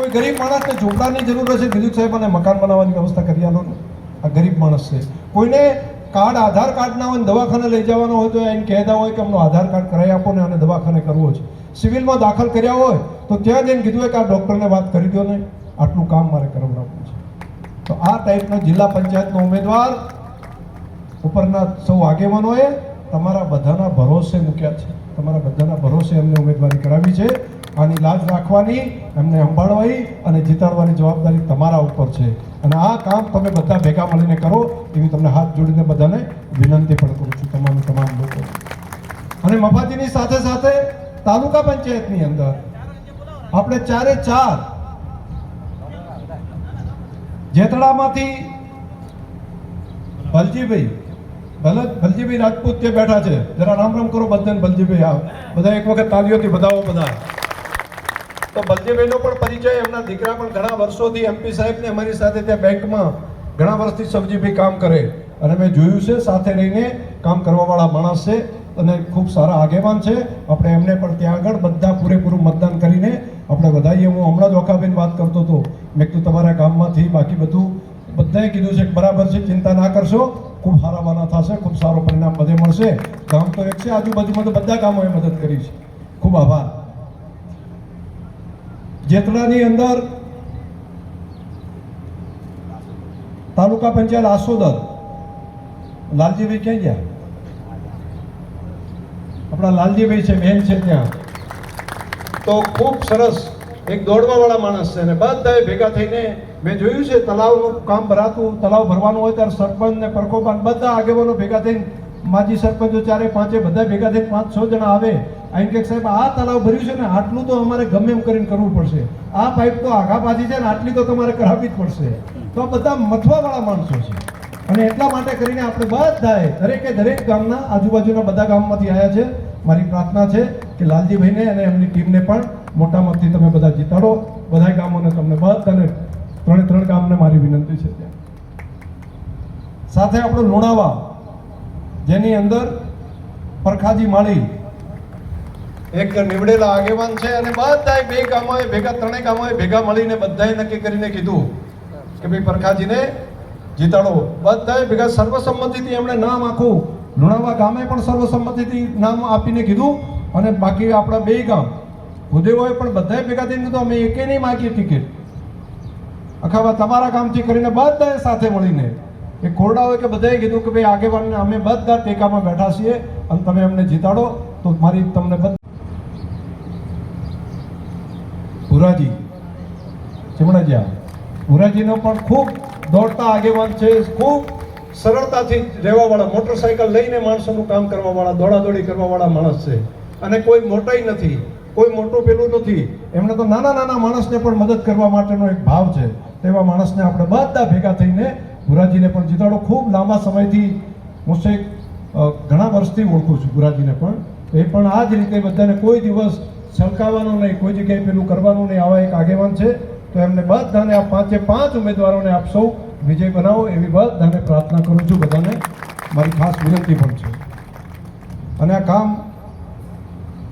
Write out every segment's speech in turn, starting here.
કોઈ ગરીબ માણસને ઝૂંપડાની જરૂર હશે, દિલીપ સાહેબ અને મકાન બનાવવાની વ્યવસ્થા કરી આલો ને. આ ગરીબ માણસ છે. કોઈને કાર્ડ આધાર કાર્ડ ના હોય, દવાખાને લઈ જવાનો હોય તો એને કહેતા હોય કે અમનો આધાર કાર્ડ કરાવી આપો ને અને દવાખાને કરવો છે. સિવિલમાં દાખલ કર્યા હોય તો ત્યાં જઈને કીધું હોય કે આ ડૉક્ટરને વાત કરી દો ને, આટલું કામ મારે કરાવડાવવું છે. તો આ ટાઈપનો જિલ્લા પંચાયતનો ઉમેદવાર ઉપરના સૌ આગેવાનોએ તમારા બધાના ભરોસે મૂક્યા છે. તમારા બધાના ભરોસે એમને ઉમેદવારી કરાવી છે. આની લાજ રાખવાની, એમને સંભાળવાની અને જીતાડવાની જવાબદારી તમારા ઉપર છે. અને આ કામ તમે બધા ભેગા મળીને કરો એવી તમને હાથ જોડીને બધાને વિનંતી પણ કરું છું, તમામ લોકો. અને મફાજીની સાથે સાથે તાલુકા પંચાયતની અંદર આપણે 4 જેતડામાંથી ભલજીભાઈ રાજપૂત જે બેઠા છે, જરા રામ રામ કરો બધાને. ભલજીભાઈ બધા એક વખત તાલીઓથી બધાઓ બધા. તો ભલજીભાઈનો પણ પરિચય, એમના દીકરા પણ ઘણા વર્ષોથી એમપી સાહેબને અમારી સાથે ત્યાં બેંકમાં ઘણા વર્ષથી સબજીભાઈ કામ કરે અને મેં જોયું છે, સાથે રહીને કામ કરવાવાળા માણસ છે અને ખૂબ સારા આગેવાન છે. આપણે એમને પણ ત્યાં આગળ બધા પૂરેપૂરું મતદાન કરીને આપણે વધારીએ. હું હમણાં જ ઓખાબેન વાત કરતો હતો, મેં કીધું તમારા ગામમાંથી બાકી બધાએ કીધું છે કે બરાબર છે, ચિંતા ના કરશો, ખૂબ સારા વાના થશે, ખૂબ સારું પરિણામ બધે મળશે. ગામ તો એક છે, આજુબાજુમાં તો બધા ગામોએ મદદ કરી છે. ખૂબ આભાર. જેતડાની અંદર તાલુકા પંચાયત આસોદર, લાલજીભાઈ ક્યાં ગયા? આપણા લાલજીભાઈ છે, બેન છે ત્યાં. તો ખૂબ સરસ એક દોડવાવાળા માણસ છે અને બધાએ ભેગા થઈને મેં જોયું છે તલાવનું કામ ભરાતું, તલાવ ભરવાનું હોય ત્યારે સરપંચ ને પરકોપાન બધા આગેવાનો ભેગા થઈને, માજી સરપંચો 4-5 બધા ભેગા થઈને 5-6 જણા આવે. અહીં કે સાહેબ આ તલાવ ભર્યું છે ને, આટલું તો અમારે ગમે એમ કરીને કરવું પડશે, આ પાઇપ તો આઘા પાછી છે ને, આટલી તો તમારે કરાવવી જ પડશે. તો આ બધા મથવાવાળા માણસો છે અને એટલા માટે કરીને આપણે બધાએ દરેક ગામના આજુબાજુના બધા ગામમાંથી આવ્યા છે. મારી પ્રાર્થના છે કે લાલજીભાઈને અને એમની ટીમને પણ મોટા મતથી તમે બધા જીતાડો. બધા ગામોને તમને બધાને 3 ગામને મારી વિનંતી છે. ત્યાં સાથે આપણું લુણાવા, જેની અંદર પરખાજી માળી એક નીવડેલા આગેવાન છે અને બધાએ 2 ગામોએ ભેગા 3 ગામોએ ભેગા મળીને બધાએ નક્કી કરીને કીધું કે ભાઈ પરખાજીને જીતાડો. બધાએ ભેગા સર્વસંમતિથી એમણે નામ આખું લુણાવા ગામે પણ સર્વસંમતિથી નામ આપીને કીધું અને બાકી આપણા 2 ગામ ભૂદેવોએ પણ બધાએ ભેગા થઈને કીધું અમે એકે નહીં માગીએ ટિકિટ, આખા તમારા ગામથી કરીને બધાએ સાથે મળીને એક ખોરડા હોય કે બધાએ કીધું કે ભાઈ આગેવાનને અમે બધા ટેકામાં બેઠા છીએ અને તમે અમને જીતાડો. તો મારી તમને ભુરાજી ચમડાજીયા, ભુરાજીનો પણ ખૂબ દોડતા આગેવાન છે, ખૂબ સરળતાથી રહેવાવાળા, મોટરસાયકલ લઈને માણસોનું કામ કરવાવાળા, દોડાદોડી કરવાવાળા માણસ છે અને કોઈ મોટાઈ નથી, કોઈ મોટું પેલું નથી. એમણે તો નાના માણસને પણ મદદ કરવા માટેનો એક ભાવ છે. તેવા માણસને આપણે બધા ભેગા થઈને ભુરાજીને પણ જીતાડો. ખૂબ લાંબા સમયથી હું ઘણા વર્ષથી ઓળખું છું ભુરાજીને પણ. એ પણ આ જ રીતે બધાને કોઈ દિવસ છલકાવાનું નહીં, કોઈ જગ્યાએ પેલું કરવાનું નહીં, આવા એક આગેવાન છે. તો એમને બધાને આ 5 ઉમેદવારોને આપ સૌ વિજય બનાવો એવી બધાને પ્રાર્થના કરું છું. બધાને મારી ખાસ વિનંતી પણ છે. અને આ કામ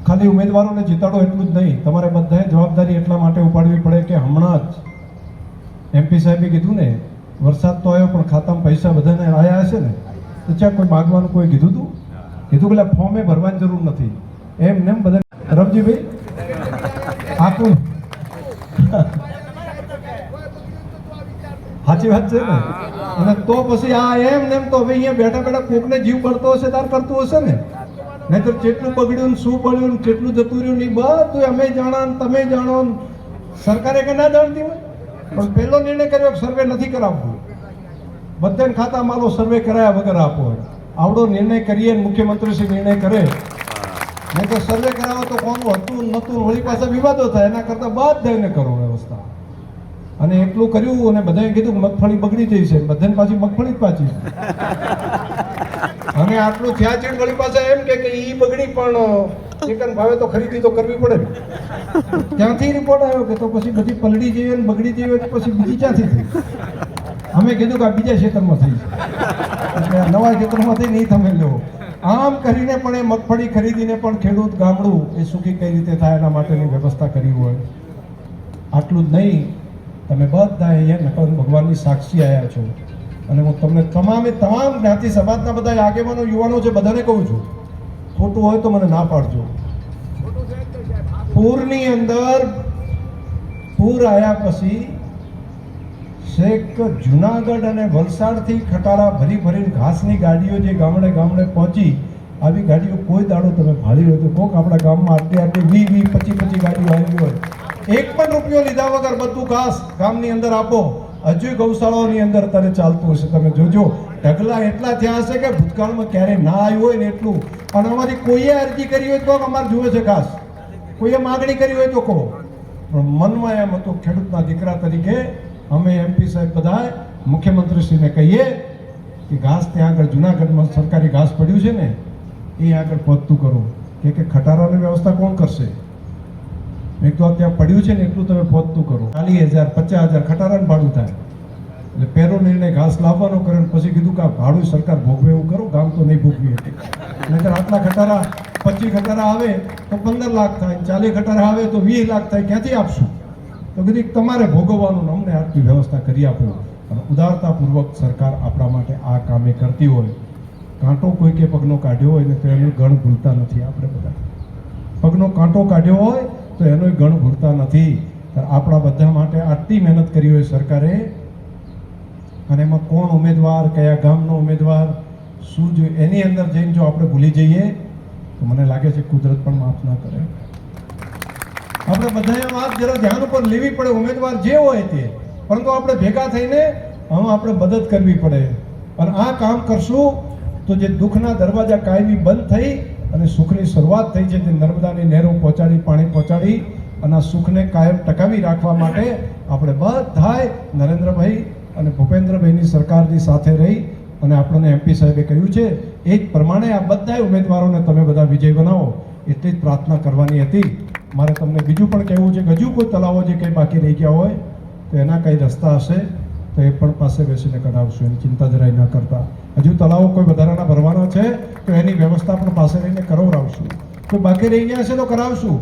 ખાલી ઉમેદવારોને જીતાડો એટલું જ નહીં, તમારે બધાએ જવાબદારી એટલા માટે ઉપાડવી પડે કે હમણાં જ એમપી સાહેબે કીધું ને, વરસાદ તો આવ્યો પણ ખાતામાં પૈસા બધાને આવ્યા હશે ને, તો ત્યાં કોઈ માગવાનું કોઈ કીધું કે ફોર્મે ભરવાની જરૂર નથી, એમ બધા. રમજીભાઈ આખું સાચી વાત છે ને. અને તો પછી આ એમ તો હવે અહીંયા બેઠા કોકને જીવ બળતો હશે તાર કરતું હશે ને, નહીતર કેટલું બગડ્યું ને શું બળ્યું ને કેટલું જતું રહ્યું ને બધું અમે જાણો તમે જાણો, સરકારે કે ના જાણતી હોય. પણ પહેલો નિર્ણય કર્યો કે સર્વે નથી કરાવવું, બધાને ખાતા માલો સર્વે કરાયા વગર આપો. આવડો નિર્ણય કરીએ મુખ્યમંત્રી શ્રી નિર્ણય કરે, નહીં તો સર્વે કરાવો તો કોનું હતું નહોતું વળી પાછા વિવાદો થાય. એના કરતાં બધાને કરો વ્યવસ્થા. અને એટલું કર્યું અને બધાએ કીધું કે મગફળી બગડી જઈ છે, બધાને પાછી મગફળી જ પાછી. અને આટલું થયા છે વળી પાછા એમ કે ઈ બગડી પણ ચિકન ભાવે તો ખરીદી તો કરવી પડે ને. ત્યાંથી રિપોર્ટ આવ્યો કે તો પછી બધી પલળી જઈએ ને બગડી જઈએ તો પછી બીજી ક્યાંથી થઈ. અમે કીધું કે આ બીજા ક્ષેત્રમાં થઈ છે, એટલે નવા ક્ષેત્રમાંથી નહીં તમે લો. આમ કરીને પણ એ મગફળી ખરીદીને પણ ખેડૂત ગામડું એ સુખી કઈ રીતે થાય એના માટેની વ્યવસ્થા કરી હોય. આટલું જ નહીં, તમે બધા અહીંયા નકળંદ ભગવાનની સાક્ષી આવ્યા છો અને હું તમને તમામ જ્ઞાતિ સમાજના બધા આગેવાનો યુવાનો છે બધાને કહું છું, ખોટું હોય તો મને ના પાડજો. પૂરની અંદર પૂર આવ્યા પછી છેક જુનાગઢ અને વલસાડથી ખટારા ભરી ભરીને ઘાસની ગાડીઓ જે ગામડે ગામડે પહોંચી, આવી ગાડીઓ કોઈ દાડો તમે ભાળી હોય તો કોક આપણા ગામમાં આટલી 20-25 ગાડીઓ આવી હોય, એક પણ રૂપિયો લીધા વગર બધું ઘાસ ગામની અંદર આપો. હજુ ગૌશાળાઓની અંદર અત્યારે ચાલતું હશે, તમે જોજો ઢગલા એટલા થયા હશે કે ભૂતકાળમાં ક્યારેય ના આવ્યું હોય ને એટલું. અને અમારી કોઈએ અરજી કરી હોય તો અમારે જુએ છે ઘાસ, કોઈએ માગણી કરી હોય તો કહો. પણ મનમાં એમ હતું, ખેડૂતના દીકરા તરીકે અમે એમપી સાહેબ બધા મુખ્યમંત્રીશ્રીને કહીએ કે ઘાસ ત્યાં આગળ જુનાગઢમાં સરકારી ઘાસ પડ્યું છે ને એ આગળ પહોંચતું કરો. કે ખટારાની વ્યવસ્થા કોણ કરશે? મેં તો ત્યાં પડ્યું છે ને એટલું તમે પહોંચતું કરો. 40,000 50,000 ખટારાનું ભાડું થાય એટલે પહેલો નિર્ણય ઘાસ લાવવાનો કરે. પછી કીધું કે આ ભાડું સરકાર ભોગવે એવું કરો, ગામ તો નહીં ભોગવી હતી. નહીંતર આટલા ખટારા 25 ખટારા આવે તો 15 લાખ થાય, 40 ખટારા આવે તો 20 લાખ થાય, ક્યાંથી આપશું? તો કીધું તમારે ભોગવવાનું, અમને આટલી વ્યવસ્થા કરી આપો. અને ઉદારતાપૂર્વક સરકાર આપણા માટે આ કામે કરતી હોય, કાંટો કોઈ કે પગનો કાઢ્યો હોય ને તો એનું ગણ ભૂલતા નથી. આપણે બધા પગનો કાંટો કાઢ્યો હોય તો એનો ગણ ભૂલતા નથી. આપણા બધા માટે આટલી મહેનત કરી હોય સરકારે, અને એમાં કોણ ઉમેદવાર, કયા ગામનો ઉમેદવાર, શું જોઈએ, એની અંદર જઈને જો આપણે ભૂલી જઈએ તો મને લાગે છે કુદરત પણ માફ ના કરે. આપણે બધાએ વાત જરા ધ્યાન ઉપર લેવી પડે, ઉમેદવાર જે હોય તે, પરંતુ આપણે ભેગા થઈને આપણે મદદ કરવી પડે. અને આ કામ કરશું તો જે દુઃખના દરવાજા કાયમી બંધ થઈ અને સુખની શરૂઆત થઈ છે, તે નર્મદાની નહેરો પહોંચાડી, પાણી પહોંચાડી અને આ સુખને કાયમ ટકાવી રાખવા માટે આપણે બધાએ નરેન્દ્રભાઈ અને ભૂપેન્દ્રભાઈની સરકારની સાથે રહી અને આપણને એમપી સાહેબે કહ્યું છે એ જ પ્રમાણે આ બધા ઉમેદવારોને તમે બધા વિજય બનાવો, એટલી જ પ્રાર્થના કરવાની હતી. મારે તમને બીજું પણ કહેવું છે કે હજુ કોઈ તલાવો જે કંઈ બાકી રહી ગયા હોય તો એના કંઈ રસ્તા હશે તો એ પણ પાસે બેસીને કરાવશું, એની ચિંતા જરાય ન કરતા. હજુ તલાવો કોઈ વધારાના ભરવાના છે તો એની વ્યવસ્થા પણ પાસે રહીને કરાવડાવશું. કોઈ બાકી રહી ગયા હશે તો કરાવશું.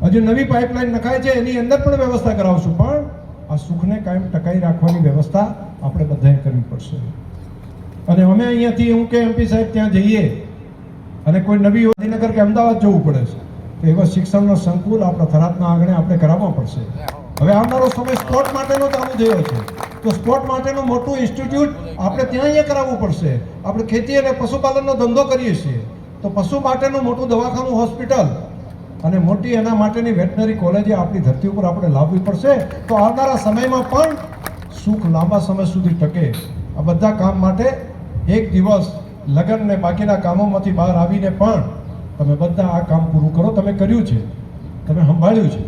હજુ નવી પાઇપલાઇન નખાય છે એની અંદર પણ વ્યવસ્થા કરાવશું. પણ આ સુખને કાયમ ટકાઈ રાખવાની વ્યવસ્થા આપણે બધાએ કરવી પડશે. અને અમે અહીંયાથી હું કે એમપી સાહેબ ત્યાં જઈએ અને કોઈ નવી ગાંધીનગર કે અમદાવાદ જવું પડે છે તો એવા શિક્ષણનો સંકુલ આપણા થરાદના આંગણે આપણે કરાવવા પડશે. હવે આવનારો સમય સ્પોર્ટ માટેનો ચાલુ થયો છે તો સ્પોર્ટ માટેનું મોટું ઇન્સ્ટિટ્યૂટ આપણે ત્યાં અહીંયા કરાવવું પડશે. આપણે ખેતી અને પશુપાલનનો ધંધો કરીએ છીએ તો પશુ માટેનું મોટું દવાખાનું, હોસ્પિટલ અને મોટી એના માટેની વેટનરી કોલેજ આપણી ધરતી ઉપર આપણે લાવવી પડશે. તો આવનારા સમયમાં પણ સુખ લાંબા સમય સુધી ટકે. આ બધા કામ માટે એક દિવસ લગ્ન ને બાકીના કામોમાંથી બહાર આવીને પણ તમે બધા આ કામ પૂરું કરો. તમે કર્યું છે, તમે સંભાળ્યું છે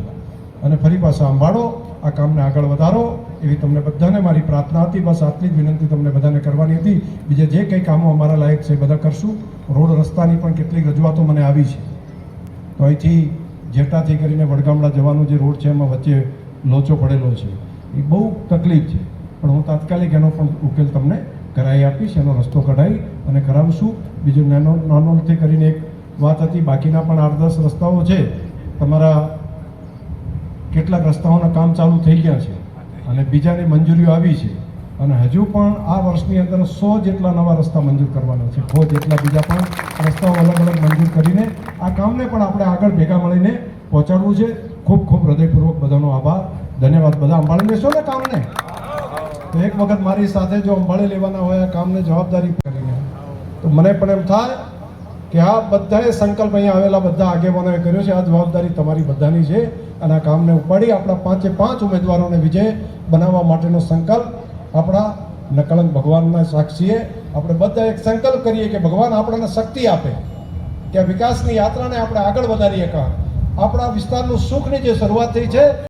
અને ફરી પાછા સંભાળો, આ કામને આગળ વધારો એવી તમને બધાને મારી પ્રાર્થના હતી. બસ આટલી જ વિનંતી તમને બધાને કરવાની હતી. બીજા જે કંઈ કામો અમારા લાયક છે બધા કરશું. રોડ રસ્તાની પણ કેટલીક રજૂઆતો મને આવી છે. તો અહીંથી જેટાથી કરીને વડગામડા જવાનો જે રોડ છે એમાં વચ્ચે લોચો પડેલો છે, એ બહુ તકલીફ છે. પણ હું તાત્કાલિક એનો પણ ઉકેલ તમને કરાવી આપીશ, એનો રસ્તો કઢાવી અને કરાવશું. બીજું નાનોથી કરીને એક વાત હતી, બાકીના પણ 8-10 રસ્તાઓ છે. તમારા કેટલાક રસ્તાઓના કામ ચાલુ થઈ ગયા છે અને બીજાની મંજૂરીઓ આવી છે અને હજુ પણ આ વર્ષની અંદર 100 જેટલા નવા રસ્તા મંજૂર કરવાના છે. 100 જેટલા બીજા પણ રસ્તાઓ અલગ અલગ મંજૂર કરીને આ કામને પણ આપણે આગળ ભેગા મળીને પહોંચાડવું છે. ખૂબ ખૂબ હૃદયપૂર્વક બધાનો આભાર, ધન્યવાદ. બધા સંભાળી લેશો ને કામને? તો એક વખત મારી સાથે જો સંભાળી લેવાના હોય આ કામને જવાબદારી કરીને તો મને પણ એમ થાય કે આ બધાએ સંકલ્પ અહીંયા આવેલા બધા આગેવાનોએ કર્યો છે. આ જવાબદારી તમારી બધાની છે અને આ કામને ઉપાડી આપણા 5 ઉમેદવારોને વિજય બનાવવા માટેનો સંકલ્પ આપણા નકળંદ ભગવાનના સાક્ષીએ આપણે બધા એક સંકલ્પ કરીએ કે ભગવાન આપણને શક્તિ આપે કે વિકાસની યાત્રાને આપણે આગળ વધારીએ. આપણા વિસ્તારનું સુખની જે શરૂઆત થઈ છે